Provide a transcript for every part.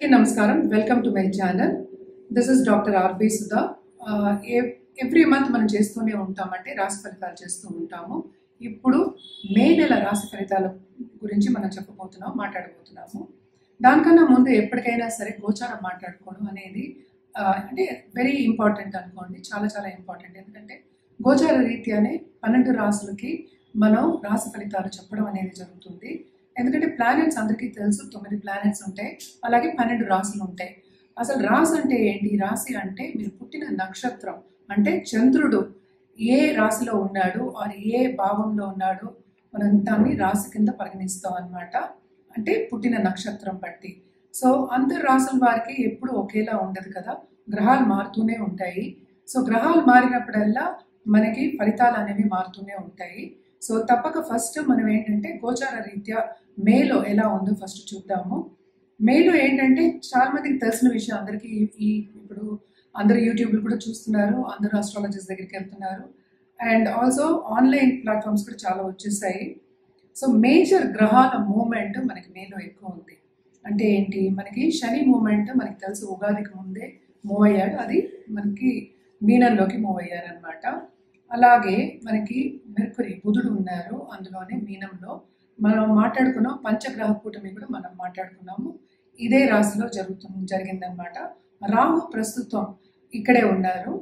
Okay, Namaskaram. Welcome to my channel. This is Dr. R.B. Sudha. Every month మనం చేస్తూనే ఉంటామంటే రాశి ఫలితాలు చేస్తూ ఉంటాము. ఇప్పుడు మే నెల రాశి ఫలితాల గురించి మనం మాట్లాడబోతున్నాము. దానికన్నా ముందు ఎప్పటికైనా సరే గోచారం మాట్లాడుకోవడం అనేది అంటే వెరీ ఇంపార్టెంట్ అనుకోండి. చాలా చాలా ఇంపార్టెంట్. ఎందుకంటే గోచార రీత్యానే 12 రాశులకి మనం రాశి ఫలితాలు చెప్పడం అనేది జరుగుతుంది. ఎందుకంటే ప్లానెట్స్ అందరికీ తెలుసు, 9 ప్లానెట్స్ ఉంటాయి, అలాగే 12 రాశులు ఉంటాయి. అసలు రాశి అంటే ఏంటి? రాశి అంటే మీరు పుట్టిన నక్షత్రం, అంటే చంద్రుడు ఏ రాశిలో ఉన్నాడు ఆర్ ఏ భావంలో ఉన్నాడు మనం దాన్ని రాశి కింద పరిగణిస్తాం అన్నమాట. అంటే పుట్టిన నక్షత్రం బట్టి. సో అందరు రాశుల వారికి ఎప్పుడు ఒకేలా ఉండదు కదా, గ్రహాలు మారుతూనే ఉంటాయి. సో గ్రహాలు మారినప్పుడల్లా మనకి ఫలితాలు అనేవి మారుతూనే ఉంటాయి. సో తప్పక ఫస్ట్ మనం ఏంటంటే గోచార రీత్యా మేలో ఎలా ఉందో ఫస్ట్ చూద్దాము. మేలో ఏంటంటే చాలా మందికి తెలిసిన విషయం, అందరికీ ఇప్పుడు అందరు యూట్యూబ్లు కూడా చూస్తున్నారు, అందరూ ఆస్ట్రాలజర్స్ దగ్గరికి వెళ్తున్నారు, అండ్ ఆల్సో ఆన్లైన్ ప్లాట్ఫామ్స్ కూడా చాలా వచ్చేసాయి. సో మేజర్ గ్రహాల మూమెంట్ మనకి మేలో ఎక్కువ ఉంది. అంటే ఏంటి, మనకి శని మూమెంట్ మనకి తెలుసు, ఉగాదికి ముందే మూవ్ అయ్యాడు, అది మనకి మీనంలోకి మూవ్ అయ్యారు అనమాట. అలాగే మనకి మెర్కురీ బుధుడు ఉన్నారు అందులోనే మీనంలో. మనం మాట్లాడుకున్నాం పంచగ్రహ కూటమి కూడా మనం మాట్లాడుకున్నాము, ఇదే రాశిలో జరిగిందనమాట. రాహు ప్రస్తుతం ఇక్కడే ఉన్నారు.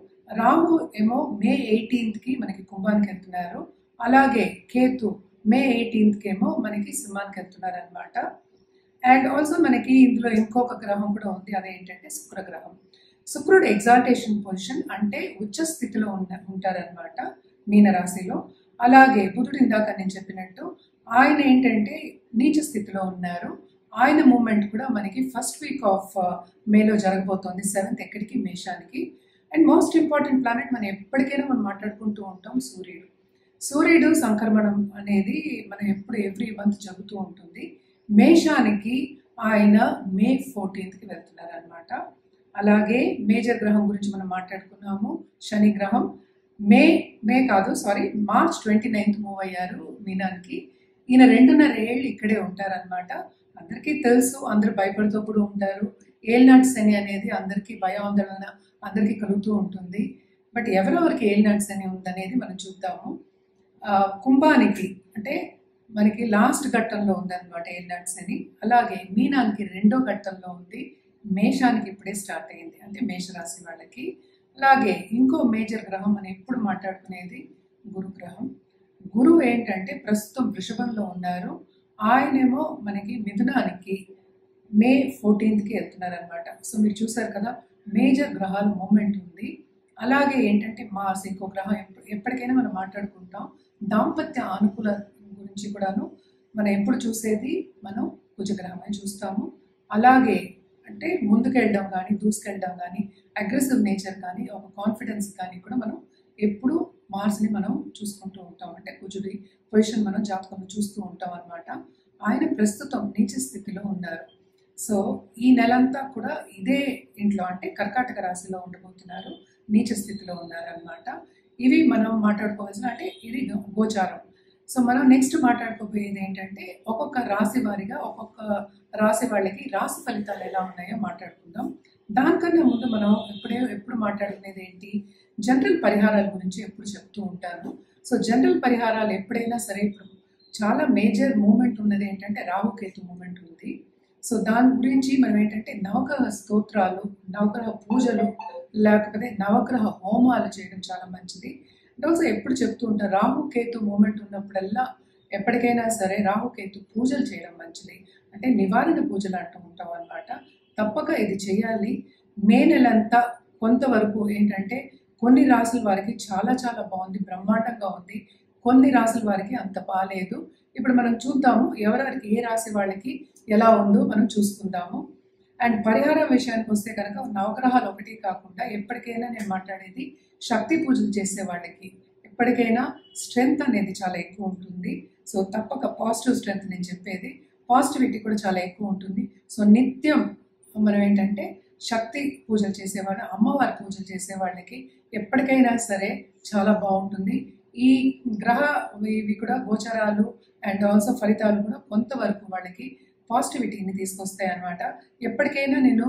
రాహు ఏమో మే 18కి మనకి కుంభానికి వెళ్తున్నారు, అలాగే కేతు మే 18కి ఏమో మనకి సింహానికి వెళ్తున్నారు అనమాట. అండ్ ఆల్సో మనకి ఇందులో ఇంకొక గ్రహం కూడా ఉంది, అదేంటంటే శుక్రగ్రహం. శుక్రుడు ఎగ్జాల్టేషన్ పొజిషన్, అంటే ఉచ్చ స్థితిలో ఉంటారనమాట మీనరాశిలో. అలాగే బుధుడు ఇందాక నేను చెప్పినట్టు ఆయన ఏంటంటే నీచ స్థితిలో ఉన్నారు. ఆయన మూమెంట్ కూడా మనకి ఫస్ట్ వీక్ ఆఫ్ మేలో జరగబోతోంది, 7th ఎక్కడికి, మేషానికి. అండ్ మోస్ట్ ఇంపార్టెంట్ ప్లానెట్ మనం ఎప్పటికైనా మనం మాట్లాడుకుంటూ ఉంటాం, సూర్యుడు. సూర్యుడు సంక్రమణం అనేది మనం ఎప్పుడు ఎవ్రీ మంత్ జరుగుతూ ఉంటుంది. మేషానికి ఆయన మే 14కి వెళ్తున్నారు అనమాట. అలాగే మేజర్ గ్రహం గురించి మనం మాట్లాడుకున్నాము, శని గ్రహం మార్చ్ 29th మూవ్ అయ్యారు మీనానికి. ఈయన 2.5 ఏళ్ళు ఇక్కడే ఉంటారనమాట. అందరికీ తెలుసు, అందరూ భయపడుతూ కూడా ఉంటారు. ఏలినాటి శని అనేది అందరికీ భయాందోళన అందరికీ కలుగుతూ ఉంటుంది. బట్ ఎవరెవరికి ఏలినాటి శని ఉందనేది మనం చూద్దాము. కుంభానికి అంటే మనకి లాస్ట్ ఘట్టంలో ఉందన్నమాట ఏలినాటి శని. అలాగే మీనానికి 2వ ఘట్టంలో ఉంది, మేషానికి ఇప్పుడే స్టార్ట్ అయింది, అంటే మేషరాశి వాళ్ళకి. అలాగే ఇంకో మేజర్ గ్రహం మనం ఎప్పుడు మాట్లాడుకునేది గురుగ్రహం. గురువు ఏంటంటే ప్రస్తుతం వృషభంలో ఉన్నారు, ఆయనేమో మనకి మిథునానికి మే 14కి వెళ్తున్నారు అనమాట. సో మీరు చూసారు కదా, మేజర్ గ్రహాల మూమెంట్ ఉంది. అలాగే ఏంటంటే మార్స్ ఇంకో గ్రహం, ఎప్పటికైనా మనం మాట్లాడుకుంటాం దాంపత్య అనుకూల గురించి కూడాను. మనం ఎప్పుడు చూసేది మనం కుజగ్రహమే చూస్తాము. అలాగే అంటే ముందుకెళ్ళడం కానీ, దూసుకెళ్ళడం కానీ, అగ్రెసివ్ నేచర్ కానీ, ఒక కాన్ఫిడెన్స్ కానీ కూడా మనం ఎప్పుడు మార్స్ని మనం చూసుకుంటూ ఉంటాం. అంటే కుజుడి పొజిషన్ మనం జాతకంలో చూస్తూ ఉంటాం అనమాట. ఆయన ప్రస్తుతం నీచ స్థితిలో ఉన్నారు. సో ఈ నెలంతా కూడా ఇదే ఇంట్లో, అంటే కర్కాటక రాశిలో ఉండబోతున్నారు, నీచ స్థితిలో ఉన్నారనమాట. ఇవి మనం మాట్లాడుకోవాల్సిన, అంటే ఇది గోచారం. సో మనం నెక్స్ట్ మాట్లాడుకోబోయేది ఏంటంటే ఒక్కొక్క రాశి వారిగా ఒక్కొక్క రాశి వాళ్ళకి రాశి ఫలితాలు ఎలా ఉన్నాయో మాట్లాడుకుందాం. దానికన్నా ముందు మనం ఎప్పుడు మాట్లాడుకునేది ఏంటి, జనరల్ పరిహారాల గురించి ఎప్పుడు చెప్తూ ఉంటాను. సో జనరల్ పరిహారాలు ఎప్పుడైనా సరే, ఇప్పుడు చాలా మేజర్ మూమెంట్ ఉన్నది ఏంటంటే రాహుకేతు మూమెంట్ ఉంది. సో దాని గురించి మనం ఏంటంటే నవగ్రహ స్తోత్రాలు, నవగ్రహ పూజలు, లేకపోతే నవగ్రహ హోమాలు చేయడం చాలా మంచిది. అండ్ ఆల్సో ఎప్పుడు చెప్తూ ఉంటారు, రాహుకేతు మూమెంట్ ఉన్నప్పుడల్లా ఎప్పటికైనా సరే రాహుకేతు పూజలు చేయడం మంచిది, అంటే నివారణ పూజలు అంటూ ఉంటాం అనమాట. తప్పక ఇది చేయాలి. మే నెలంతా కొంతవరకు ఏంటంటే కొన్ని రాసుల వారికి చాలా చాలా బాగుంది, బ్రహ్మాండంగా ఉంది. కొన్ని రాసుల వారికి అంత బాగాలేదు. ఇప్పుడు మనం చూద్దాము ఎవరెవరికి ఏ రాశి వాళ్ళకి ఎలా ఉందో మనం చూసుకుందాము. అండ్ పరిహారం విషయానికి వస్తే కనుక నవగ్రహాలు ఒకటి కాకుండా ఎప్పటికైనా నేను మాట్లాడేది శక్తి పూజలు చేసే వాళ్ళకి ఎప్పటికైనా స్ట్రెంగ్త్ అనేది చాలా ఎక్కువ ఉంటుంది. సో తప్పక పాజిటివ్ స్ట్రెంగ్త్, నేను చెప్పేది పాజిటివిటీ కూడా చాలా ఎక్కువ ఉంటుంది. సో నిత్యం మనం ఏంటంటే శక్తి పూజలు చేసేవాళ్ళు, అమ్మవారి పూజలు చేసే వాళ్ళకి ఎప్పటికైనా సరే చాలా బాగుంటుంది. ఈ గ్రహ ఇవి కూడా గోచరాలు అండ్ ఆల్సో ఫలితాలు కూడా కొంతవరకు వాళ్ళకి పాజిటివిటీని తీసుకొస్తాయి అన్నమాట. ఎప్పటికైనా నేను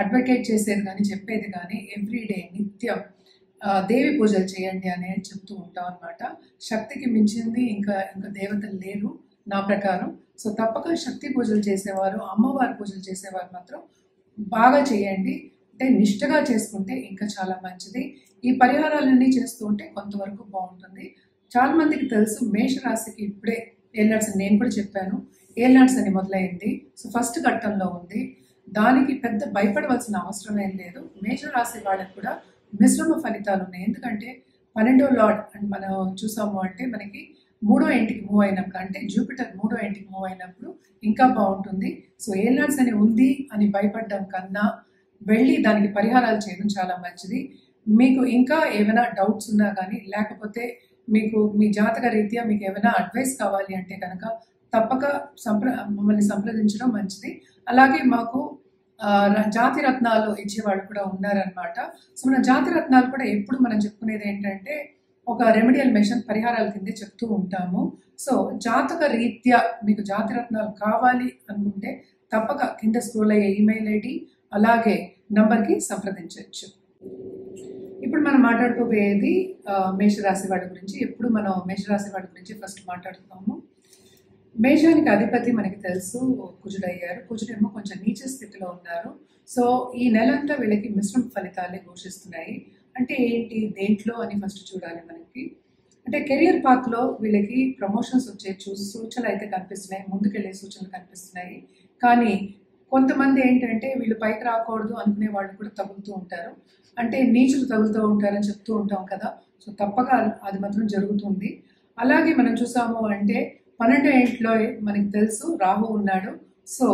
అడ్వకేట్ చేసేది కానీ చెప్పేది కానీ ఎవ్రీడే నిత్యం దేవి పూజలు చేయండి అని చెప్తూ ఉంటాం అనమాట. శక్తికి మించింది ఇంకా దేవతలు లేరు నా ప్రకారం. సో తప్పక శక్తి పూజలు చేసేవారు, అమ్మవారి పూజలు చేసేవారు మాత్రం బాగా చేయండి. అంటే నిష్ఠగా చేసుకుంటే ఇంకా చాలా మంచిది. ఈ పరిహారాలన్నీ చేస్తూ ఉంటే కొంతవరకు బాగుంటుంది. చాలా మందికి తెలుసు మేషరాశికి ఇప్పుడే ఏలినాడ్స్ అని నేను కూడా చెప్పాను. ఏలినాడ్స్ అని మొదలైంది. సో ఫస్ట్ ఘట్టంలో ఉంది. దానికి పెద్ద భయపడవలసిన అవసరం ఏం లేదు. మేషరాశి వాళ్ళకి కూడా మిశ్రమ ఫలితాలు ఉన్నాయి. ఎందుకంటే 12వ లార్డ్ అని మనం చూసాము అంటే మనకి 3వ ఇంటికి మూవ్ అయినప్పుడు, అంటే జూపిటర్ 3వ ఇంటికి మూవ్ అయినప్పుడు ఇంకా బాగుంటుంది. సో ఏలినాడ్స్ అని ఉంది అని భయపడడం కన్నా వెళ్ళి దానికి పరిహారాలు చేయడం చాలా మంచిది. మీకు ఇంకా ఏమైనా డౌట్స్ ఉన్నా కానీ, లేకపోతే మీకు మీ జాతక రీత్యా మీకు ఏమైనా అడ్వైస్ కావాలి అంటే కనుక తప్పక మమ్మల్ని సంప్రదించడం మంచిది. అలాగే మాకు జాతి రత్నాలు ఇచ్చేవాళ్ళు కూడా ఉన్నారనమాట. సో మన జాతి రత్నాలు కూడా ఎప్పుడు మనం చెప్పుకునేది ఏంటంటే ఒక రెమెడియల్ మెషిన్ పరిహారాల కిందే చెప్తూ ఉంటాము. సో జాతక రీత్యా మీకు జాతి రత్నాలు కావాలి అనుకుంటే తప్పక కింద స్క్రోల్ అయ్యే ఈమెయిల్ ఐడి అలాగే నంబర్కి సంప్రదించవచ్చు. ఇప్పుడు మనం మాట్లాడుకోబోయేది మేషరాశి వాడి గురించి. ఎప్పుడు మనం మేషరాశి వాడి గురించి ఫస్ట్ మాట్లాడుతున్నాము. మేషానికి అధిపతి మనకి తెలుసు కుజుడయ్యారు. కుజుడేమో కొంచెం నీచ స్థితిలో ఉన్నారు. సో ఈ నెలంతా వీళ్ళకి మిశ్రమ ఫలితాలే ఘోషిస్తున్నాయి. అంటే ఏంటి, దేంట్లో అని ఫస్ట్ చూడాలి మనకి. అంటే కెరియర్ పాత్లో వీళ్ళకి ప్రమోషన్స్ వచ్చే సూచనలు అయితే కనిపిస్తున్నాయి, ముందుకెళ్ళే సూచనలు కనిపిస్తున్నాయి. కానీ కొంతమంది ఏంటంటే వీళ్ళు పైకి రాకూడదు అనుకునే వాళ్ళు కూడా తగులుతూ ఉంటారు. అంటే నీచులు తగులుతూ ఉంటారని చెప్తూ ఉంటాం కదా. సో తప్పక అది మాత్రం జరుగుతుంది. అలాగే మనం చూసాము అంటే 12వ ఇంట్లో మనకి తెలుసు రాహు ఉన్నాడు. సో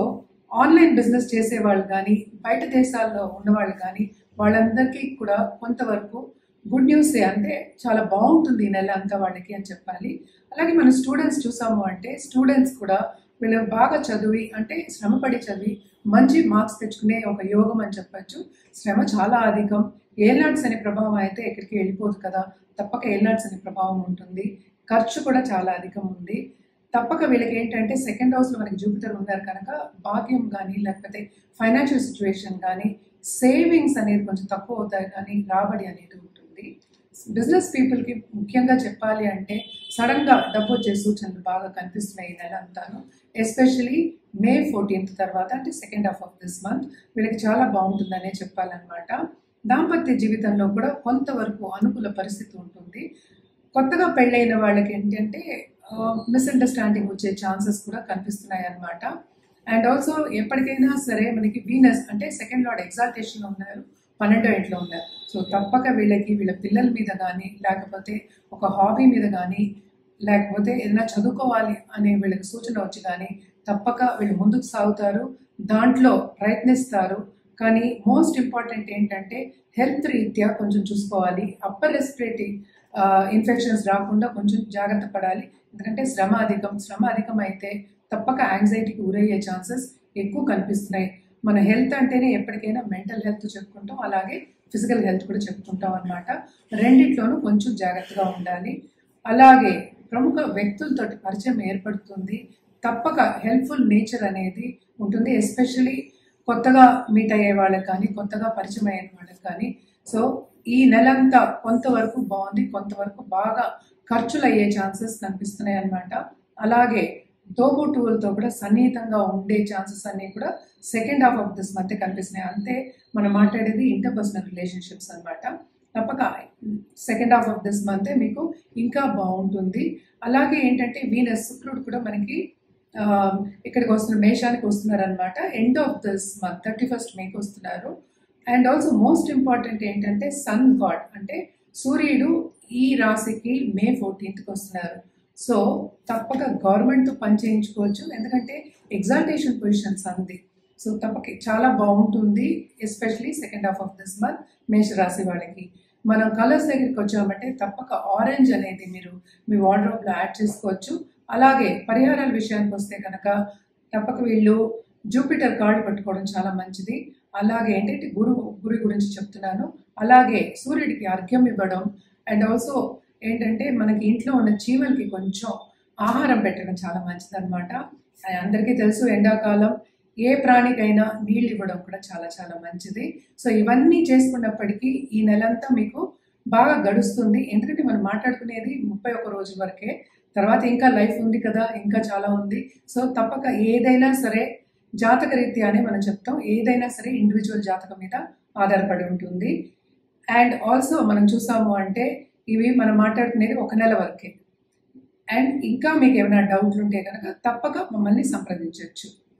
ఆన్లైన్ బిజినెస్ చేసేవాళ్ళు కానీ, బయట దేశాల్లో ఉన్నవాళ్ళు కానీ వాళ్ళందరికీ కూడా కొంతవరకు గుడ్ న్యూసే, అంటే చాలా బాగుంటుంది ఈ నెల అంతా వాళ్ళకి అని చెప్పాలి. అలాగే మన స్టూడెంట్స్ చూసాము అంటే స్టూడెంట్స్ కూడా వీళ్ళు బాగా చదివి, అంటే శ్రమపడి చదివి మంచి మార్క్స్ తెచ్చుకునే ఒక యోగం అని చెప్పచ్చు. శ్రమ చాలా అధికం. ఏలినాడ్స్ అనే ప్రభావం అయితే ఎక్కడికి వెళ్ళిపోదు కదా, తప్పక ఏలినాడ్స్ అనే ప్రభావం ఉంటుంది. ఖర్చు కూడా చాలా అధికం ఉంది. తప్పక వీళ్ళకి ఏంటంటే సెకండ్ హౌస్లో మనకి జూపిటర్ ఉన్నారు కనుక భాగ్యం కానీ, లేకపోతే ఫైనాన్షియల్ సిచ్యువేషన్ కానీ, సేవింగ్స్ అనేది కొంచెం తక్కువ అవుతాయి కానీ రాబడి అనేది ఉంటుంది. బిజినెస్ పీపుల్కి ముఖ్యంగా చెప్పాలి అంటే సడన్గా డబ్బు వచ్చే సూచనలు బాగా కనిపిస్తున్నాయి ఈ నెల అంతాను. ఎస్పెషలీ May 14th తర్వాత, అంటే second half of this month వీళ్ళకి చాలా బాగుంటుందనే చెప్పాలన్నమాట. దాంపత్య జీవితంలో కూడా కొంతవరకు అనుకూల పరిస్థితి ఉంటుంది. కొత్తగా పెళ్ళైన వాళ్ళకి ఏంటంటే మిస్అండర్స్టాండింగ్ వచ్చే ఛాన్సెస్ కూడా కనిపిస్తున్నాయి అన్నమాట. అండ్ ఆల్సో ఎప్పటికైనా సరే మనకి వీనస్ అంటే సెకండ్ లార్డ్ ఎగ్జాల్టేషన్లో ఉన్నారు, 12వ ఇంట్లో ఉన్నారు. సో తప్పక వీళ్ళకి వీళ్ళ పిల్లల మీద కానీ, లేకపోతే ఒక హాబీ మీద కానీ, లేకపోతే ఏదైనా చదువుకోవాలి అనే వీళ్ళకి సూచన వచ్చి కానీ తప్పక వీళ్ళు ముందుకు సాగుతారు, దాంట్లో ప్రయత్నిస్తారు. కానీ మోస్ట్ ఇంపార్టెంట్ ఏంటంటే హెల్త్ రీత్యా కొంచెం చూసుకోవాలి. అప్పర్ రెస్పిరేటరీ ఇన్ఫెక్షన్స్ రాకుండా కొంచెం జాగ్రత్త పడాలి. ఎందుకంటే శ్రమ అధికం అయితే తప్పక యాంగ్జైటీకి గురయ్యే ఛాన్సెస్ ఎక్కువ కనిపిస్తున్నాయి. మన హెల్త్ అంటేనే ఎప్పటికైనా మెంటల్ హెల్త్ చెప్పుకుంటాం, అలాగే ఫిజికల్ హెల్త్ కూడా చెప్పుకుంటాం అన్నమాట. రెండిట్లోనూ కొంచెం జాగ్రత్తగా ఉండాలి. అలాగే ప్రముఖ వ్యక్తులతో పరిచయం ఏర్పడుతుంది. తప్పక హెల్ప్ఫుల్ నేచర్ అనేది ఉంటుంది, ఎస్పెషలీ కొత్తగా మీట్ అయ్యే వాళ్ళకి కానీ, కొత్తగా పరిచయం అయ్యే వాళ్ళకి కానీ. సో ఈ నెలంతా కొంతవరకు బాగుంది, కొంతవరకు బాగా ఖర్చులు అయ్యే ఛాన్సెస్ కనిపిస్తున్నాయి అన్నమాట. అలాగే తోబుట్టువులతో కూడా సన్నిహితంగా ఉండే ఛాన్సెస్ అన్నీ కూడా సెకండ్ హాఫ్ ఆఫ్ దిస్ మధ్య కనిపిస్తున్నాయి. అంటే మనం మాట్లాడేది ఇంటర్పర్సనల్ రిలేషన్షిప్స్ అన్నమాట. తప్పక second half of this month మీకు ఇంకా బాగుంటుంది. అలాగే ఏంటంటే వీనస్ శుక్రుడు కూడా మనకి ఇక్కడికి వస్తున్నారు, మేషానికి వస్తున్నారు అనమాట. End of this month 31st మేకి వస్తున్నారు. అండ్ ఆల్సో మోస్ట్ ఇంపార్టెంట్ ఏంటంటే సన్ గాడ్ అంటే సూర్యుడు ఈ రాశికి May 14th వస్తున్నారు. సో తప్పక గవర్నమెంట్తో పని చేయించుకోవచ్చు, ఎందుకంటే ఎగ్జాల్టేషన్ పొజిషన్స్ అంది. సో తప్పక చాలా బాగుంటుంది, especially second half of this month మేషరాశి వాళ్ళకి. మనం కలర్స్ దగ్గరికి వచ్చామంటే తప్పక ఆరెంజ్ అనేది మీరు మీ వార్డ్రోబ్లో యాడ్ చేసుకోవచ్చు. అలాగే పరిహారాల విషయానికి వస్తే కనుక తప్పక వీళ్ళు జూపిటర్ కార్డు పట్టుకోవడం చాలా మంచిది. అలాగే ఏంటంటే గురి గురించి చెప్తున్నాను. అలాగే సూర్యుడికి అర్ఘ్యం ఇవ్వడం. అండ్ ఆల్సో ఏంటంటే మనకి ఇంట్లో ఉన్న చీమలకి కొంచెం ఆహారం పెట్టడం చాలా మంచిదన్నమాట. అందరికీ తెలుసు ఎండాకాలం ఏ ప్రాణికైనా నీళ్ళు ఇవ్వడం కూడా చాలా చాలా మంచిది. సో ఇవన్నీ చేసుకున్నప్పటికీ ఈ నెలంతా మీకు బాగా గడుస్తుంది. ఎందుకంటే మనం మాట్లాడుకునేది 31 రోజు వరకే. తర్వాత ఇంకా లైఫ్ ఉంది కదా, ఇంకా చాలా ఉంది. సో తప్పక ఏదైనా సరే జాతక రీత్యానే మనం చెప్తాం, ఏదైనా సరే ఇండివిజువల్ జాతకం మీద ఆధారపడి ఉంటుంది. అండ్ ఆల్సో మనం చూసాము అంటే ఇవి మనం మాట్లాడుకునేది 1 నెల వరకే. అండ్ ఇంకా మీకు ఏమైనా డౌట్లు ఉంటే కనుక తప్పక మమ్మల్ని సంప్రదించవచ్చు.